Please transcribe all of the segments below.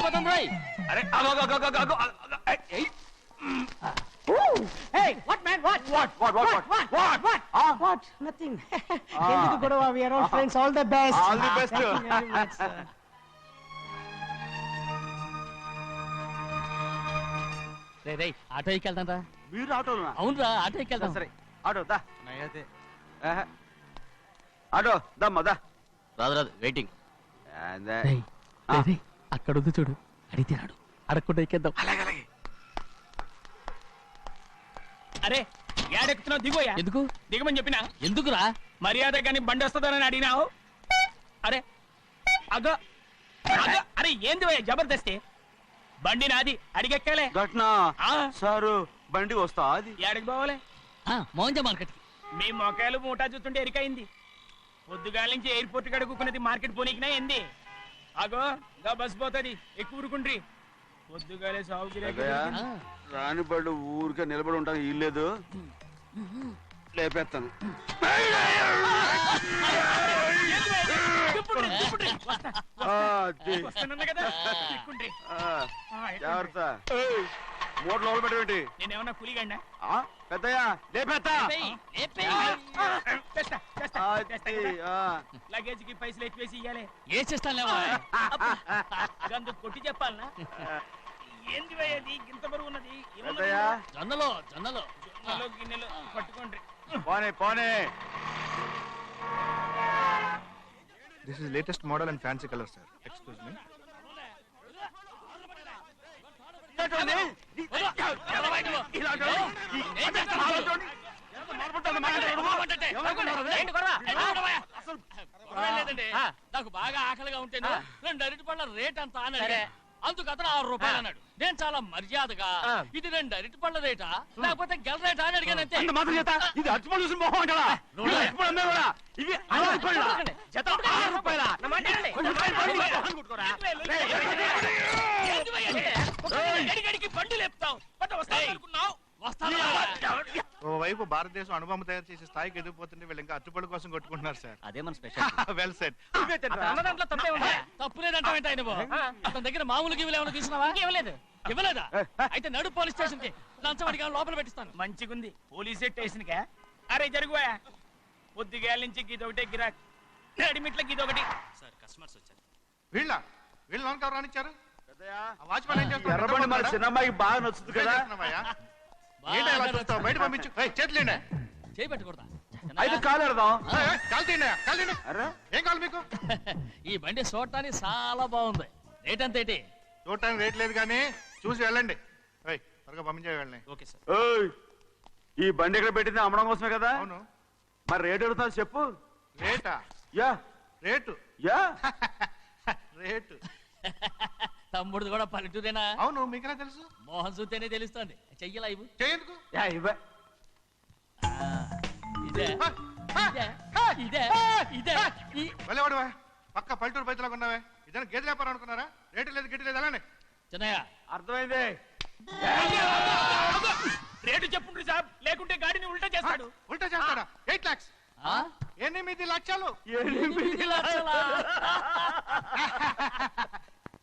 వెళ్ళిపోతాం రాయ్. అరే Hey, what man? What? What? Nothing. ఎందుకు గొడవ? We are all friends. All the best. All the best. Thank you very much, sir. రే auto ఎక్కెళ్తాం రా. మీరు ఆటోనా? అవునురా ఆటో ఎక్కెళ్తాం. సరే ఆటో దా. ఆటో దమ్మా దా. రాదు వెయిటింగ్. అలాగే అక్కడ ఉంది చూడు, అడిగితే రాడు, అడగకుండా ఎక్కేద్దాం. అరే ఏడెక్కుతున్నావు? దిగోయా. ఎందుకు దిగమని చెప్పినా? ఎందుకురా? మర్యాద కానీ బండి వస్తుందని అడిగినావు. అరే అగో అగో, అరే ఏంది భయ్యా జబర్దస్తి? బండి నాది, అడిగెక్కాలే. ఘట్నా సారు బండి వస్తా అది ఏడకి పోవాలే? మోహన్జా మార్కెట్. మీ మొక్కలు మూటా చూస్తుంటే ఎరికైంది. పొద్దుగాల నుంచి ఎయిర్పోర్ట్ కడుక్కున్నది మార్కెట్ పోనీకినా ఏంది? అగో గా బస్ పోతుంది, ఎక్కువ ఊరుకుండ్రి. పొద్దుగాలే సాగు రాని బళ్ళు ఊరికే నిలబడి ఉంటాను, ఇల్లేదు లేపేస్తాను. జాగ్రత్త, మూట లోపల పెట్టేటి. నేనేమన్నా కూలిగండా? పెద్దయ్యా లేపేస్తా. లగేజ్ కి పైసలు ఎత్తివేసి ఇయ్యాలి. ఏ చేస్తాను గందు కొట్టి చెప్పాలనా? ఏంది భయ్యది ఇంత బరువు ఉన్నది? జొన్నలో జొన్నలో గిన్నెలు పట్టుకోండి. పోనే పోనే. This is latest model and fancy color, sir. Excuse me. నాకు బాగా ఆకలిగా ఉంటే 2 అరటిపళ్ళ రేట్ అంత అన్నాడు. అందుకు అతను 6 రూపాయలు అన్నాడు. నేను చాలా మర్యాదగా ఇది 2 అరటిపళ్ళ రేటా లేకపోతే గెల రేటా అని అడిగానంతే. ఇది అరటిపళ్ళు చూసి మొహం అంటారా? ఇవి 6 రూపాయల జత. 6 రూపాయల బండి లేపుతావు. ఓవైపు భారతదేశం అణుబాంబు తయారు చేసే స్థాయికి ఎదిగిపోతుంటే వీళ్ళు ఇంకా అట్టుపడి కోసం కొట్టుకుంటున్నారు సార్. అదే మన స్పెషల్. Well said. తప్పు లేదంటే అతని దగ్గర మామూలు గివ్వులు ఏమైనా తీసుకున్నావా? ఇవ్వలేదా? అయితే నడు పోలీస్ స్టేషన్ కి లంచం అడిగా లోపల పెట్టిస్తాను. మంచిగుంది పోలీస్ స్టేషన్ కా. అరే జరుగుయా, పొద్దుగాల నుంచి గీదొకటే గిరాక్, నడిమిట్ల గీదొకటి. సార్ కస్టమర్స్ వచ్చారు. వీళ్ళు లోన్ కవర్ రానిచ్చారు. వాచ్మెన్ ఏం చేస్తాడు? ఎర్రబండి మన చిన్నమ్మాయికి బాగా నచ్చుతుంది కదా. బయట పంపించు. చేతులేండి. చేయి పెట్టకూడదా? అయితే కాలు ఎడదాం. ఏం కావాలి మీకు? ఈ బండి చూడటానికి చాలా బాగుంది. రేట్ అంత ఏంటి? చూడటానికి రేట్ లేదు కానీ చూసి వెళ్ళండి. త్వరగా పంపించే వెళ్ళండి. Okay sir. ఈ బండి ఇక్కడ పెట్టింది అమ్మడం కోసమే కదా? అవును. మరి రేట్ అడుగుతా చెప్పు. రేటా? Yeah rate. Yeah rate. తమ్ముడు కూడా పల్లెటూరేనా? అవును. మీకెలా తెలుసు? మోహన్ చూస్తేనే తెలుస్తుంది. చెయ్యలా ఇవ్వు. చెయ్యేందుకు? ఇదే ఇదే ఇదే వెళ్ళేవాడువా? పక్క పల్లెటూరు బయటలాగా ఉన్నావే. ఇదైనా గేదె వ్యాపారం అనుకున్నారా? రేటు లేదు గిట్టు లేదు. అలానే చిన్నయ్య అర్థమైంది. రేటు చెప్పుండ్రి సాబ్, లేకుంటే గాడిని ఉల్టా చేస్తాడు. ఉల్టా చేస్తాడా? 8 lakhs. 8 లక్షలు.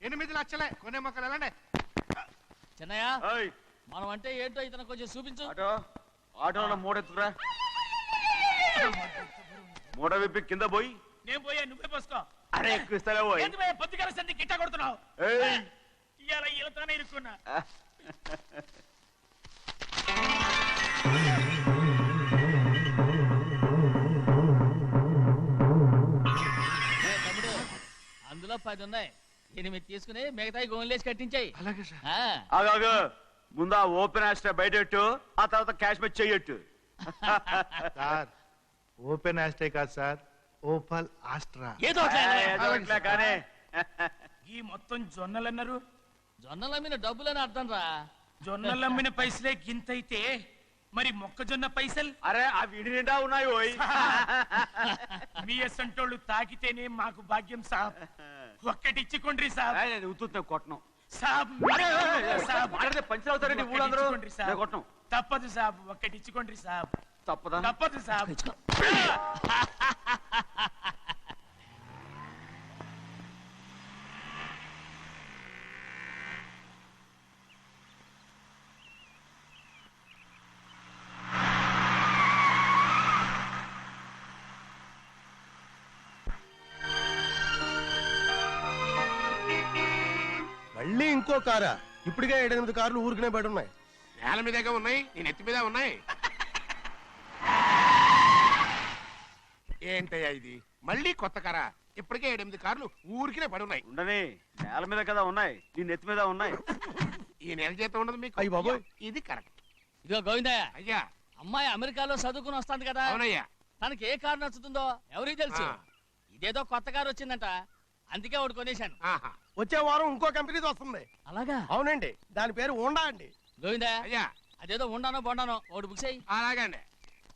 8 లక్షలే. కొనే మొక్కలు వెళ్ళండి. చిన్నయ్య మనం అంటే ఏంటో ఇతను కొంచెం చూపించు. ఆటోలో మూడెత్తుకురా. మూడ విప్పి కింద పోయి. నేను పోయా, నువ్వే పోసుకో. అరే ఎక్కువ ఇస్తాలే పోయి. పొద్దుగాల సంది గిట్ట కొడుతున్నావు. ఇవాళ ఈలతోనే ఇరుక్కున్నా. తమ్ముడు అందులో 10 ఉన్నాయి. 8 తీసుకుని మిగతాయి గోన్లేసి కట్టించాయి. అలాగే సార్. ఆగాగు, ముందు ఆ ఓపెన్ ఆస్ట్రా బయటెట్టు, ఆ తర్వాత క్యాష్ మీద చెయ్యట్టు. సార్ ఓపెన్ ఆస్ట్రే కాదు సార్, ఓపల్ ఆస్ట్రా. ఏదో కానీ ఈ మొత్తం జొన్నలన్నారు. జొన్నలమ్మిన డబ్బులని అర్థం రా. జొన్నలమ్మిన పైసలే గింతైతే మరి మొక్కజొన్న పైసలు? అరే ఆ విడి నిండా ఉన్నాయి. మీ అసంటోళ్ళు తాకితేనే మాకు భాగ్యం సాబ్. ఒక్కటిచ్చుకోండి సాబ్. ఉత్తున్నా కొట్టను సాబ్. పంచర్ అవుతారండి ఊళ్ళందరూ. కొట్టను. తప్పదు సాబ్, ఒక్కటిచ్చుకోండి సాబ్. తప్పదా? తప్పదు సాబ్. ఇంకో కారా? ఇప్పటికే 7-8 కార్లు ఊరికనే బయట ఉన్నాయి. నేల మీదగా ఉన్నాయి, నేను ఎత్తి మీద ఉన్నాయి. ఏంటయ్యా ఇది? మళ్ళీ కొత్త కారా? ఇప్పటికే 7-8 కార్లు ఊరికినే పడి ఉన్నాయి. ఉండని, నేల మీద కదా ఉన్నాయి, నీ నెత్తి మీద ఉన్నాయి. ఈ నెల జీతం ఉండదు మీకు. అయ్య బాబోయ్. ఇది కరెక్ట్. ఇదిగో గోవిందయ్య, అయ్యా. అమ్మాయి అమెరికాలో చదువుకుని వస్తాంది కదా, అవునయ్యా. తనకి ఏ కారు నచ్చుతుందో ఎవరికి తెలుసు. ఇదేదో కొత్త కారు వచ్చిందంట, అందుకే ఒకటి కొనేశాను. ఆహా. వచ్చే వారం ఇంకో కంపెనీది వస్తుంది. అలాగా? అవునండి, దాని పేరు హోండా అండి. గోవిందయ్య, అయ్యా. అదేదో ఉండానో బొండానో ఒకటి బుక్ చేయి. అలాగండి.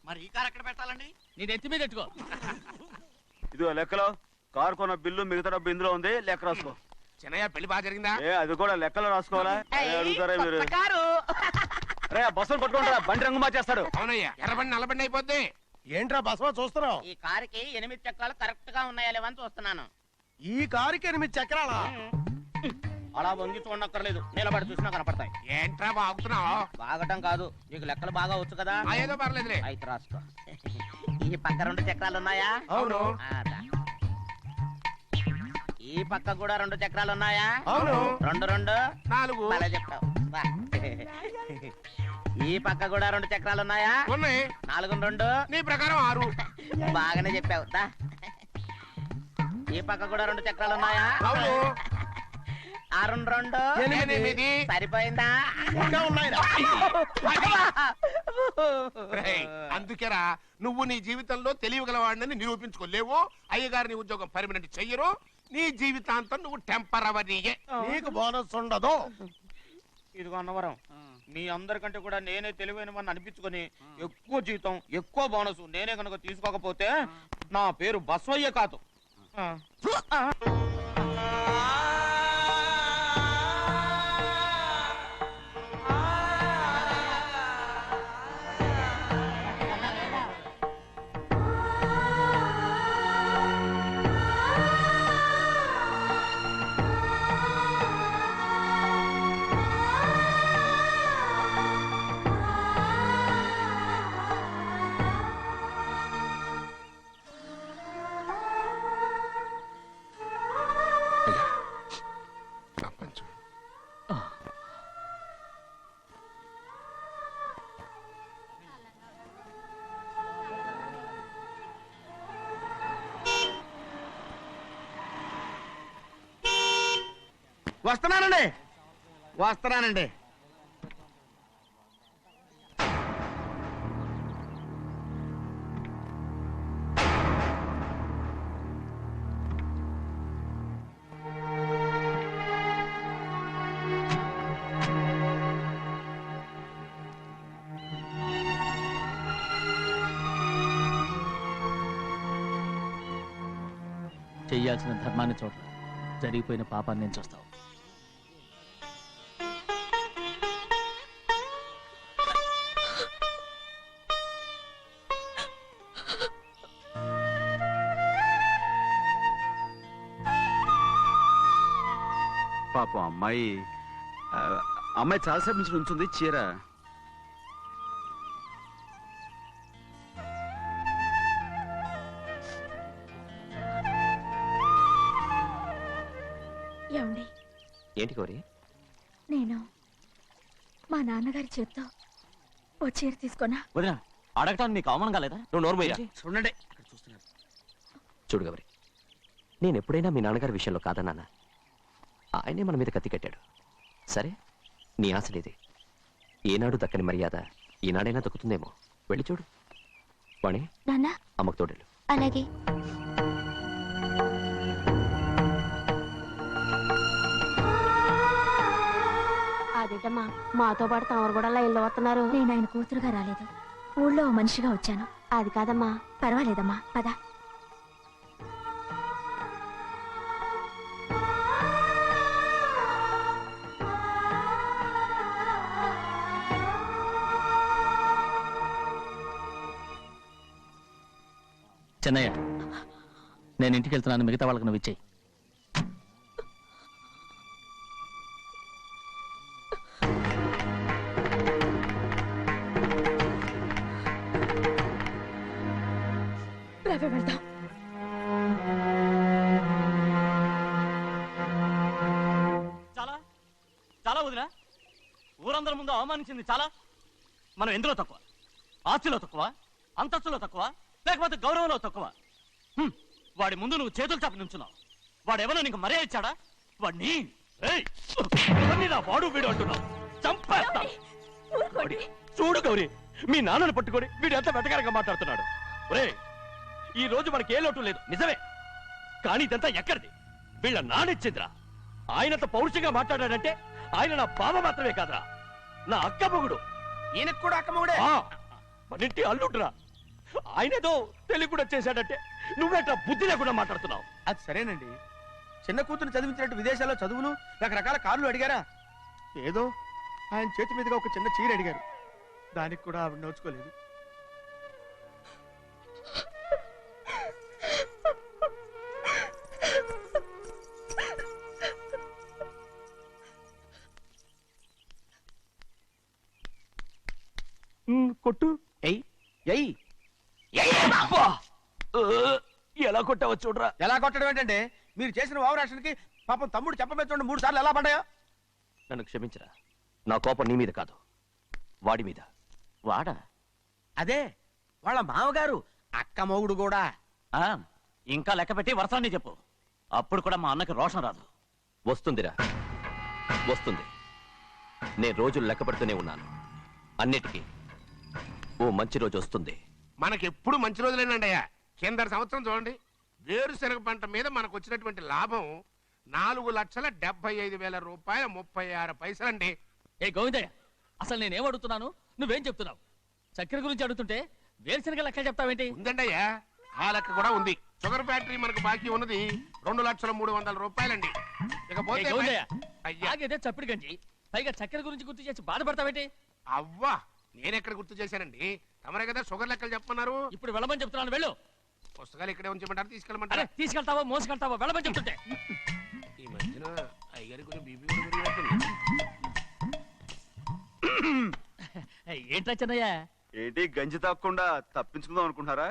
మరి ఈ కార్ ఎక్కడ పెట్టాలండి? నీ నెత్తి మీద పెట్టుకో. ఇదిగో లెక్కలో కారు కొన్న బిల్లు మిగతా డబ్బు ఇందులో ఉంది, లెక్క రాసుకో. చిన్నయ్య పెళ్లి బాగా జరిగిందా? అది కూడా లెక్కలో రాసుకోవాలా? అడుగుతారా మీరు? రే బస్సులు పట్టుకుంటారా, బండి రంగు మార్చేస్తాడు. అవునయ్యా, ఎర్రబండి నల్లబండి అయిపోద్ది. ఏంట్రా బసవా చూస్తున్నావు? ఈ కారుకి 8 చక్రాలు కరెక్ట్ గా ఉన్నాయా లేవని చూస్తున్నాను. ఈ కారుకి 8 చక్రాలా? అలా వంగి చూడక్కర్లేదు, నిలబడి చూసినా కనపడతాయి. ఏంట్రా బాగుతున్నావు? బాగటం కాదు, నీకు లెక్కలు బాగా వచ్చు కదా. ఏదో పర్లేదులే. అయితే రాసుకో. ఈ పక్క 2 చక్రాలు ఉన్నాయా? అవును. ఈ పక్క కూడా 2 చక్రాలు ఉన్నాయా? అవును. 2 2 4. అలా చెప్తావు. బా. ఈ పక్క కూడా 2 చక్రాలు ఉన్నాయా? ఉన్నాయి. 4 2 నీ ప్రకారం 6. బాగానే చెప్పావు. దా. ఈ పక్క కూడా 2 చక్రాలు ఉన్నాయా? అవును. 6 2 8. సరిపోయిందా? ఇంకా ఉన్నాయిరా. రేయ్, అందుకేరా నువ్వు నీ జీవితంలో తెలియగలవాడిని నిరూపించుకోలేవు. అయ్యగారిని ఉద్యోగం పర్మనెంట్ చెయ్యరు. నీ జీవితాంతం నువ్వు టెంపరవరీయే. నీకు బోనస్ ఉండదు. ఇదిగో అన్నవరం, మీ అందరికంటే కూడా నేనే తెలివైన వాడిని అనిపించుకొని ఎక్కువ జీతం ఎక్కువ బోనస్ నేనే కనుక తీసుకోకపోతే నా పేరు బస్వయ్య కాదు. వస్తున్నానండి. చెయ్యాల్సిన ధర్మాన్ని చూడరా, జరిగిపోయిన పాపాన్ని నేను చూస్తావు. పాపం అమ్మాయి చాలాసేపు నుంచి ఉంచుంది చీర. ఏమండి? ఏంటి కోరి? నేను మా నాన్నగారి చేత్తో ఓ చీర తీసుకున్నా. వదినా, అడగటానికి నీకు అవమానం కాలేదా? నువ్వు నోరు మూయరా. చూడండి, చూడు గౌరి, నేను ఎప్పుడైనా మీ నాన్నగారి విషయంలో కాదన్నానా? ఆయనే మన మీద కత్తి కట్టాడు. సరే, నీ ఆశలేదే. ఏనాడు దక్కని మర్యాద ఈనాడైనా దక్కుతుందేమో. వెళ్ళి చూడు. వాణి, నాన్న అమ్మకు తోడేళ్ళు. అలాగే. అదేటమ్మా, మాతో పాటు తమరు కూడా లైన్లో వస్తున్నారు. నేను ఆయన కూతురుగా రాలేదు, ఊళ్ళో మనిషిగా వచ్చాను. అది కాదమ్మా. పర్వాలేదమ్మా, పద. చెన్నయ్య, నేను ఇంటికి వెళ్తున్నాను, మిగతా వాళ్ళకి నువ్వు ఇచ్చేయి. వెళ్దాం. చాలా చాలా వదినా, ఊరందరి ముందు అవమానించింది చాలా. మనం ఎందులో తక్కువ? ఆస్తిలో తక్కువ, అంతస్తులో తక్కువ, లేకపోతే గౌరవంలో తక్కువ? వాడి ముందు నువ్వు చేతులు చాపి నుంచున్నావు. వాడెవరో నీకు మర్యాద ఇచ్చాడా? వాడిని వాడు వీడు అంటున్నావు, చంపేస్తా. చూడు గౌరీ, మీ నాన్నను పట్టుకొని వీడు ఎంత వెతకారంగా మాట్లాడుతున్నాడు. ఒరే, ఈ రోజు మనకి ఏ లోటు లేదు నిజమే, కానీ ఇదంతా ఎక్కడిది? వీళ్ళ నానిచ్చిందిరా. ఆయనంత పౌరుషంగా మాట్లాడాడంటే ఆయన నా బావ మాత్రమే కాదురా, నా అక్క మొగుడు. ఈయనకు కూడా అక్క మొగుడే. మనింటి అల్లుడురా. ఆయనేదో తెలివి కూడా చేశాడంటే నువ్వేట్లా బుద్ధి లేకుండా మాట్లాడుతున్నావు? అది సరేనండి, చిన్న కూతురు చదివించినట్టు విదేశాల్లో చదువులు రకరకాల కార్లు అడిగారా? ఏదో ఆయన చేతి మీదుగా ఒక చిన్న చీర అడిగారు, దానికి కూడా ఆవిడ నోచుకోలేదు. కొట్టు. ఎలా కొట్టావో చూడరా. ఎలా కొట్టడం ఏంటంటే, మీరు చేసిన వావరాక్షణకి పాపం తమ్ముడు చెప్పబెట్టండి 3 సార్లు ఎలా పడ్డాయో. నన్ను క్షమించరా, నా కోపం నీ మీద కాదు, వాడి మీద. వాడా? అదే వాళ్ళ మామగారు అక్క మొగుడు కూడా. ఇంకా లెక్క పెట్టి వరసాన్ని చెప్పు, అప్పుడు కూడా మా అన్నకి రోషం రాదు. వస్తుందిరా, వస్తుంది. నేను రోజులు లెక్క పెడుతూనే ఉన్నాను. అన్నిటికీ ఓ మంచి రోజు వస్తుంది. మనకెప్పుడు మంచి రోజులేనండి అయ్యా. కింద సంవత్సరం చూడండి, వేరుశనగ పంట మీద మనకు వచ్చినటువంటి లాభం 4,75,000 రూపాయల 36 పైసలండి. ఏ గోవిందయ్య, అసలు నేనేం అడుగుతున్నాను, నువ్వేం చెప్తున్నావు? చక్కెర గురించి అడుగుతుంటే వేరుశనగ లెక్క చెప్తావేంటి? ఉందండి అయ్యా, ఆ లెక్క కూడా ఉంది. షుగర్ ఫ్యాక్టరీ మనకు బాకీ ఉన్నది 2,300,000 రూపాయలండి. ఇకపోతే గోవిందయ్య, అయ్యా, ఆగేదే చప్పుడు గంజి, పైగా చక్కెర గురించి గుర్తు చేసి బాధపడతావేంటి? అవ్వా, నేనెక్కడ గుర్తు చేశానండి? తమరే కదా షుగర్ లెక్కలు చెప్పమన్నారు. ఇప్పుడు వెళ్ళమని చెప్తున్నాను, వెళ్ళు. పుస్తకాలు ఇక్కడే ఉంచమంటారు, తీసుకెళ్ళమంటారా? తీసుకెళ్తావో మోసుకెళ్తావో వెళ్ళమని చెప్తుంటే. ఈ మధ్యన అయ్యారి కొంచెం బీపీ కూడా పెరిగినట్టుంది. ఏంట్రా చిన్నయ్య? ఏంటి గంజి తాగకుండా తప్పించుకుందాం అనుకుంటున్నారా?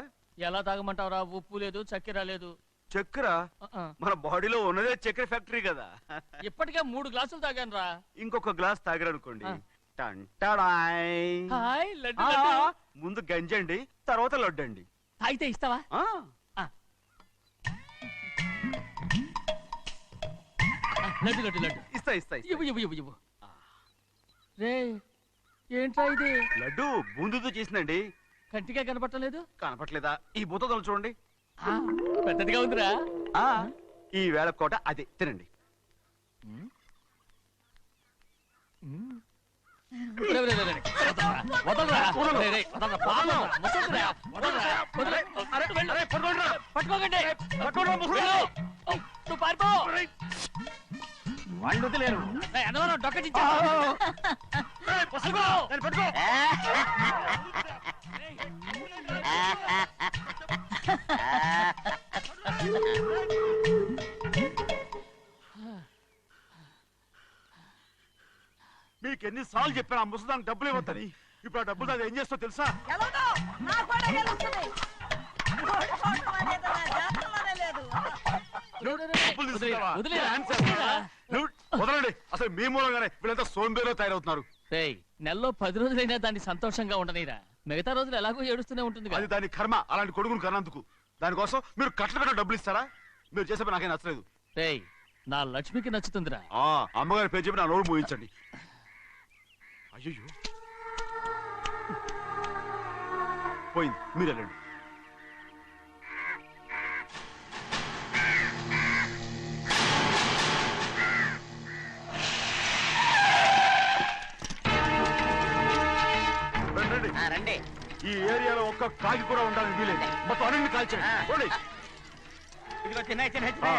ఎలా తాగమంటావురా? ఉప్పు లేదు, చక్కెర లేదు. చక్కెర మన బాడీలో ఉన్నదే చక్కెర ఫ్యాక్టరీ కదా. ఇప్పటికే 3 గ్లాసులు తాగాను రా. ఇంకొక గ్లాస్ తాగారనుకోండి, హాయ్ లడ్డు లడ్డు. ముందు గంజండి, తర్వాత లడ్డండి. తాగితే ఇస్తావా? లడ్డు లడ్డు లడ్డు ఇస్తా ఇస్తా ఇస్తా. ఇవ్వు ఇవ్వు ఇవ్వు ఇవ్వు. రే, ఏంట్రా ఇది? లడ్డు బూందుతో చేసిందండి. కంటిగా కనపట్టలేదు. కనపట్లేదా? ఈ బూతలు చూడండి, పెద్దదిగా ఉందిరా. ఈ వేళ కోట అదే తినండి. వాళ్ళు వదిలేరు. డొక్కచించా. మీకెన్ని సార్లు చెప్పాను ఆ ముసదానికి డబ్బులు ఇవ్వద్దని. ఇప్పుడు ఆ డబ్బులు అది ఏం చేస్తో తెలుసా? వదలండి, అసలు మీ మూలంగానే వీళ్ళంతా సోంబేలో తయారవుతున్నారు. నెలలో 10 రోజులైనా దాన్ని సంతోషంగా ఉండనీరా. మిగతా రోజులు ఎలాగో ఏడుస్తూనే ఉంటుంది. అది దాని కర్మ, అలాంటి కొడుకును కన్నందుకు. దానికోసం మీరు కట్ట డబ్బులు ఇస్తారా? మీరు చేసే పని నాకేం నచ్చలేదు. నా లక్ష్మికి నచ్చుతుందిరా. అమ్మగారి పేరు చెప్పి నా నోరు మూయించండి. అయ్యో పోయింది, మీరు వెళ్ళండి. రండి. ఈ ఏరియాలో ఒక్క కాకి కూడా ఉండాలని వీలేదు. మొత్తం అన్ని కాల్చండి. ఇదిగో చిన్న చిన్న చిన్న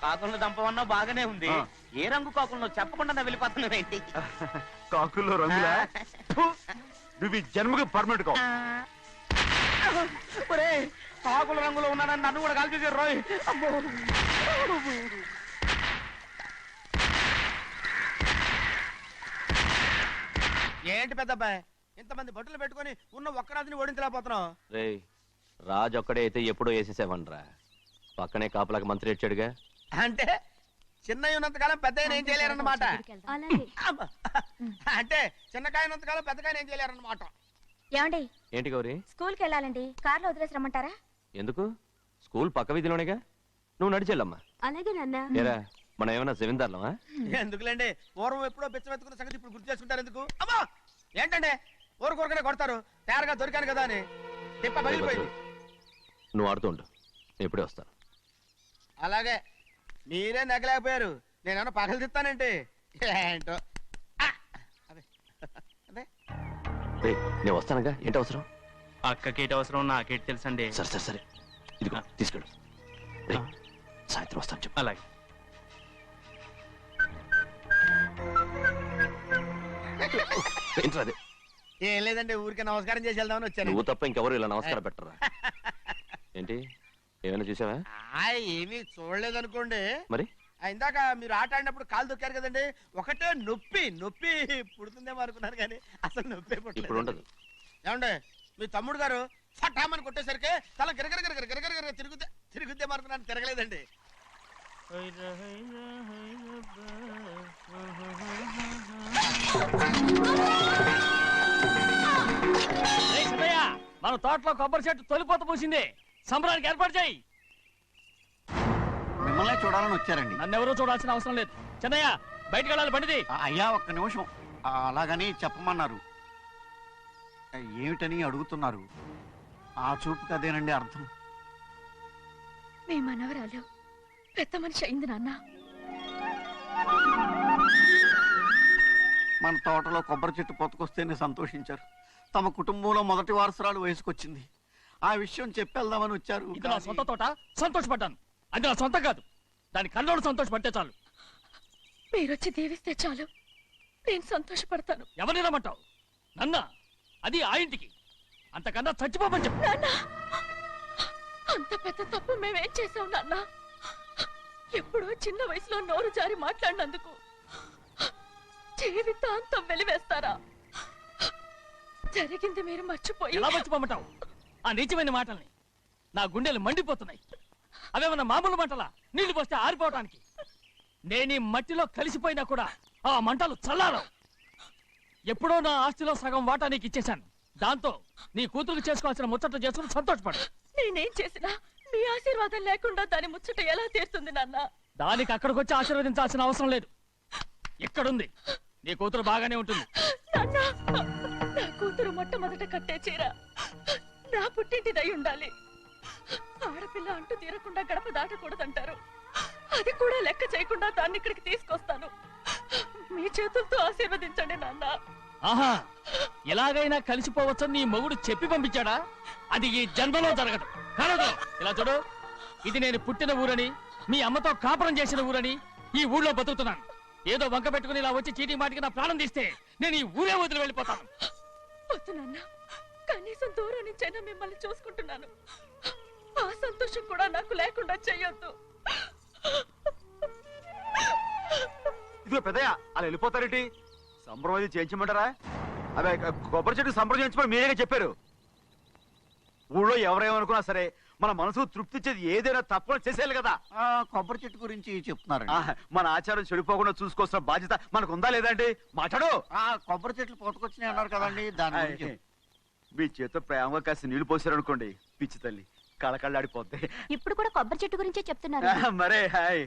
కాకులను దంపమన్నా బాగానే ఉంది. ఏ రంగు కాకులను చెప్పకుండా వెళ్ళిపోతున్నావు ఏంటి? కాకుల్లో రంగులా? నువ్వు ఈ జన్మకి పర్మనెంట్ కావు. కాకుల రంగులో ఉన్నానని నన్ను కూడా కాల్చేసారు రోయ్. ఏంటి పెద్దబ్బాయి, ఇంతమంది బట్టలు పెట్టుకొని ఉన్న ఒక్కరాజుని ఓడించలేకపోతున్నావు? రేయ్, రాజు ఒక్కడే అయితే ఎప్పుడో వేసేసేవనరా. పక్కనే కాపలాకి మంత్రి ఇచ్చాడుగా. అంటే చిన్నయ్య ఉన్నంతకాలం పెద్దయ్య ఏం చేయలేరన్నమాట. అలాగే. అంటే చిన్నకాయ ఉన్నంతకాలం పెద్దకాయ ఏం చేయలేరన్నమాట. ఏమండి ఏంటి గౌరీ? స్కూల్కి వెళ్ళాలండి, కార్లో వదిలేసి రమ్మంటారా? ఎందుకు? స్కూల్ పక్క వీధిలోనేగా, నువ్వు నడిచెళ్ళమ్మా. అలాగే నాన్న. ఏరా, మనం ఏమన్నా జమీందారులమా? ఎందుకులేండి, పూర్వం ఎప్పుడో బిచ్చమెత్తుకున్న సంగతి ఇప్పుడు గుర్తు చేసుకుంటారు ఎందుకు? అమ్మా ఏంటంటే ఊరుకోరుకనే కొడతారు, తయారుగా దొరికాను కదా అని. తిప్ప పగిలిపోయింది. నువ్వు ఆడుతూ ఉండు, నేను ఇప్పుడే వస్తాను. అలాగే, మీరే నగలేకపోయారు, నేనేమన్నా పగలు తిస్తానంటే ఏంటో. అదే అదే రేయ్, నేను వస్తానుగా, ఏంటి అవసరం? అక్కకేటి అవసరం నాకేటి తెలుసండి. సరే సరే సరే, ఇదిగో తీసుకెళ్ళు. రేయ్, సాయంత్రం వస్తాను చెప్పు. అలాగే. ఏంట్రా అదే? ఏం లేదండి, ఊరికే నమస్కారం చేసి వెళ్దామని వచ్చాను. నువ్వు తప్ప ఇంకెవరు ఇలా నమస్కారం పెట్టరా? ఏంటి, ఏమైనా చూసావా? ఏమీ చూడలేదనుకోండి. మరి ఇందాక మీరు ఆట ఆడినప్పుడు కాలు దొక్కారు కదండి, ఒకటే నొప్పి నొప్పి పుడుతుందేమో అనుకున్నాను కానీ అసలు నొప్పి ఇప్పుడు ఉండదు. ఏమండే మీ తమ్ముడు గారు ఫటామని కొట్టేసరికి తల గిరగిర తిరుగుద్దేమో అనుకున్నాను, తిరగలేదండి. మన తోటలో కొబ్బరి చెట్టు తొలిపోత పూసింది, సంబరానికి ఏర్పాటు చేయి. మిమ్మల్ని చూడాలని వచ్చారండి. నన్నెవరూ చూడాల్సిన అవసరం లేదు. చెన్నయ్య, బయటకు వెళ్ళాలి, బండిది. అయ్యా ఒక్క నిమిషం, అలాగని చెప్పమన్నారు. ఏమిటని అడుగుతున్నారు? ఆ చూపుకి అదేనండి అర్థం. మీ మనవరాలు పెద్ద మనిషి అయింది నాన్న. మన తోటలో కొబ్బరి చెట్టు పొత్తుకొస్తేనే సంతోషించారు. తమ కుటుంబంలో మొదటి వారసురాలు వయసుకొచ్చింది. ఆ విషయం చెప్పేద్దామని వచ్చారు. ఇది నా సొంత తోట, సంతోషపడ్డాను. అది నా సొంతం కాదు, దాని కన్నోడు సంతోషపడితే చాలు. మీరొచ్చి దీవిస్తే చాలు, నేను సంతోషపడతాను. ఎవరిని రమ్మంటావు? నన్న? అది ఆ ఇంటికి, అంతకన్నా చచ్చిపోమని చెప్పు. నాన్న, అంత పెద్ద తప్పు మేమేం చేసాం నాన్న? ఎప్పుడో చిన్న వయసులో నోరు జారి మాట్లాడినందుకు జీవితాంతం వెలివేస్తారా? జరిగింది మీరు మర్చిపోయి. ఎలా మర్చిపోమంటావు ఆ నీచమైన మాటల్ని? నా గుండెలు మండిపోతున్నాయి. అవేమన్నా మామూలు మంటలా, నీళ్లు పోస్తే ఆరిపోవటానికి? నేను ఈ మట్టిలో కలిసిపోయినా కూడా ఆ మంటలు చల్లారవు. ఎప్పుడో నా ఆస్తిలో సగం వాటా నీకు ఇచ్చేశాను. దాంతో నీ కూతురు చేసుకోవాల్సిన ముచ్చట్లు చేసుకుని సంతోషపడు. నేనేం చేసినా మీ ఆశీర్వాదం లేకుండా దాని ముచ్చట ఎలా తీరుతుంది నాన్న? దానికి అక్కడికి వచ్చి ఆశీర్వదించాల్సిన అవసరం లేదు. ఎక్కడుంది? నీ కూతురు బాగానే ఉంటుంది. నాన్న, నా కూతురు మొట్టమొదట కట్టే చీర నా పుట్టింటిదై ఉండాలి. ఆడపిల్ల అంటూ తీరకుండా గడప దాటకూడదంటారు. అది కూడా లెక్క చేయకుండా దాన్ని ఇక్కడికి తీసుకొస్తాను. మీ చేతులతో ఆశీర్వదించండి నాన్న. ఆహా, ఎలాగైనా కలిసిపోవచ్చని నీ మొగుడు చెప్పి పంపించాడా? అది ఈ జన్మలో జరగదు. కాదు, ఇలా చూడు, ఇది నేను పుట్టిన ఊరని, మీ అమ్మతో కాపురం చేసిన ఊరని ఈ ఊళ్ళో బతుకుతున్నాను. ఏదో వంక పెట్టుకుని ఇలా వచ్చి చీటీ మాటికి నా ప్రాణం తీస్తే నేను ఈ ఊరే వదిలి వెళ్ళిపోతాను. వద్దు నాన్న, కనీసం దూరం నుంచైనా మిమ్మల్ని చూసుకుంటున్నాను. ఆ సంతోషం కూడా నాకు లేకుండా చెయ్యొద్దు. ఇదిగో పెద్దయ్య, అలా వెళ్ళిపోతారేంటి? సంబరం అది చేయించమంటారా? అదే కొబ్బరి చెట్టు సంబరం చేయించమని మీరేగా చెప్పారు. ఊళ్ళో ఎవరేమనుకున్నా సరే మన మనసు తృప్తి ఇచ్చేది ఏదైనా తప్పకుండా చేసేయాలి కదా. కొబ్బరి చెట్టు గురించి చెప్తున్నారు. మన ఆచారం చెడిపోకుండా చూసుకోవాల్సిన బాధ్యత మనకు ఉందా లేదా అండి? మాట్లాడు. కొబ్బరి చెట్లు పోతకొచ్చినాయి అన్నారు కదండి, దాని గురించి. మీ చేత ప్రేమగా కాస్త నీళ్లు పోసారనుకోండి, పిచ్చి తల్లి కళకళ్ళాడిపోద్ది. ఇప్పుడు కూడా కొబ్బరి చెట్టు గురించే చెప్తున్నారు. మరే హాయ్.